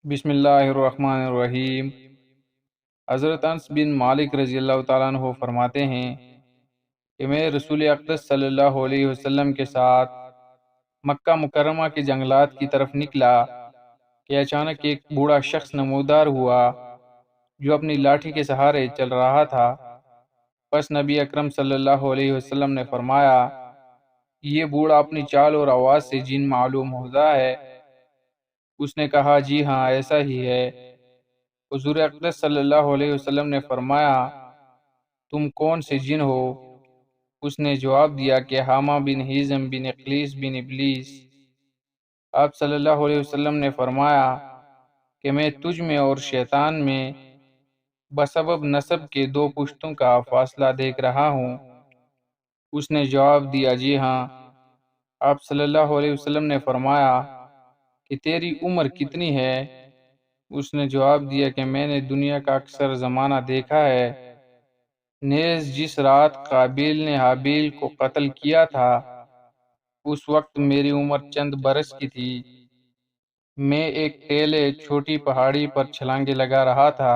بسم اللہ الرحمن الرحیم۔ حضرت انس بن مالک رضی اللہ تعالیٰ عنہ فرماتے ہیں کہ میں رسول اقدس صلی اللہ علیہ وسلم کے ساتھ مکہ مکرمہ کے جنگلات کی طرف نکلا کہ اچانک ایک بوڑھا شخص نمودار ہوا جو اپنی لاٹھی کے سہارے چل رہا تھا۔ پس نبی اکرم صلی اللہ علیہ وسلم نے فرمایا، یہ بوڑھا اپنی چال اور آواز سے جن معلوم ہوتا ہے؟ اس نے کہا، جی ہاں، ایسا ہی ہے۔ حضور اقدس صلی اللہ علیہ وسلم نے فرمایا، تم کون سے جن ہو؟ اس نے جواب دیا کہ حامہ بن ہیزم بن اقلیس بن ابلیس۔ آپ صلی اللہ علیہ وسلم نے فرمایا کہ میں تجھ میں اور شیطان میں بسبب نسب کے 2 پشتوں کا فاصلہ دیکھ رہا ہوں۔ اس نے جواب دیا، جی ہاں۔ آپ صلی اللہ علیہ وسلم نے فرمایا کہ تیری عمر کتنی ہے؟ اس نے جواب دیا کہ میں نے دنیا کا اکثر زمانہ دیکھا ہے۔ نیز جس رات قابیل نے حابیل کو قتل کیا تھا اس وقت میری عمر چند برس کی تھی۔ میں ایک ٹیلے چھوٹی پہاڑی پر چھلانگے لگا رہا تھا،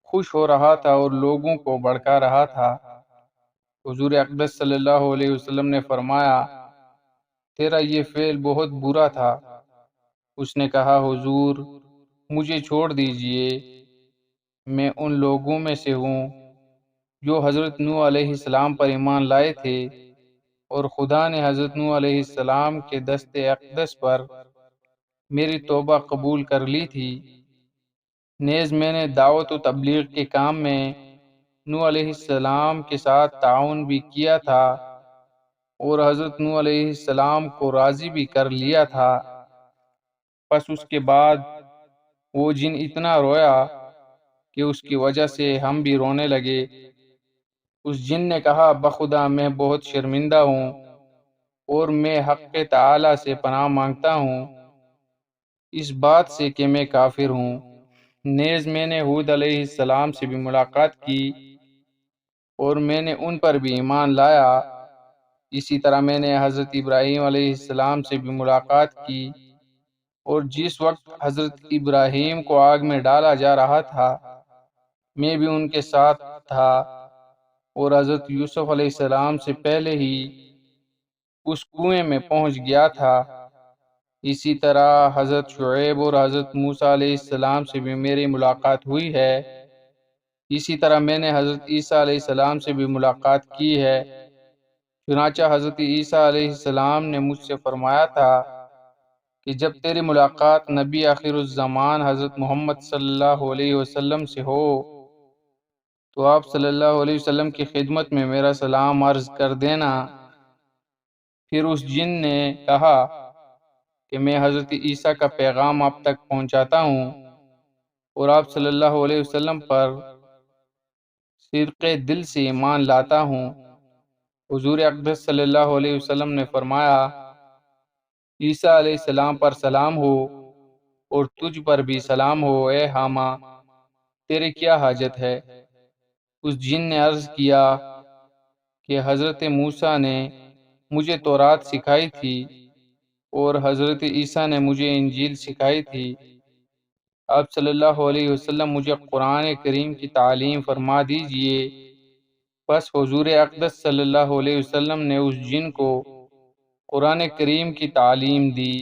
خوش ہو رہا تھا اور لوگوں کو بھڑکا رہا تھا۔ حضور اقدس صلی اللہ علیہ وسلم نے فرمایا، تیرا یہ فعل بہت برا تھا۔ اس نے کہا، حضور مجھے چھوڑ دیجئے، میں ان لوگوں میں سے ہوں جو حضرت نوح علیہ السلام پر ایمان لائے تھے، اور خدا نے حضرت نوح علیہ السلام کے دست اقدس پر میری توبہ قبول کر لی تھی۔ نیز میں نے دعوت و تبلیغ کے کام میں نوح علیہ السلام کے ساتھ تعاون بھی کیا تھا، اور حضرت نوح علیہ السلام کو راضی بھی کر لیا تھا۔ پس اس کے بعد وہ جن اتنا رویا کہ اس کی وجہ سے ہم بھی رونے لگے۔ اس جن نے کہا، بخدا میں بہت شرمندہ ہوں اور میں حق تعالی سے پناہ مانگتا ہوں اس بات سے کہ میں کافر ہوں۔ نیز میں نے ہود علیہ السلام سے بھی ملاقات کی اور میں نے ان پر بھی ایمان لایا۔ اسی طرح میں نے حضرت ابراہیم علیہ السلام سے بھی ملاقات کی، اور جس وقت حضرت ابراہیم کو آگ میں ڈالا جا رہا تھا میں بھی ان کے ساتھ تھا، اور حضرت یوسف علیہ السلام سے پہلے ہی اس کنویں میں پہنچ گیا تھا۔ اسی طرح حضرت شعیب اور حضرت موسیٰ علیہ السلام سے بھی میری ملاقات ہوئی ہے۔ اسی طرح میں نے حضرت عیسیٰ علیہ السلام سے بھی ملاقات کی ہے۔ چنانچہ حضرت عیسیٰ علیہ السلام نے مجھ سے فرمایا تھا کہ جب تیری ملاقات نبی آخر الزمان حضرت محمد صلی اللہ علیہ وسلم سے ہو تو آپ صلی اللہ علیہ وسلم کی خدمت میں میرا سلام عرض کر دینا۔ پھر اس جن نے کہا کہ میں حضرت عیسیٰ کا پیغام آپ تک پہنچاتا ہوں اور آپ صلی اللہ علیہ وسلم پر صدق دل سے ایمان لاتا ہوں۔ حضور اقدس صلی اللہ علیہ وسلم نے فرمایا، عیسیٰ علیہ السلام پر سلام ہو اور تجھ پر بھی سلام ہو اے حامہ، تیرے کیا حاجت ہے؟ اس جن نے عرض کیا کہ حضرت موسیٰ نے مجھے تورات سکھائی تھی اور حضرت عیسیٰ نے مجھے انجیل سکھائی تھی۔ آپ صلی اللہ علیہ وسلم مجھے قرآن کریم کی تعلیم فرما دیجئے۔ پس حضور اقدس صلی اللہ علیہ وسلم نے اس جن کو قرآن کریم کی تعلیم دی۔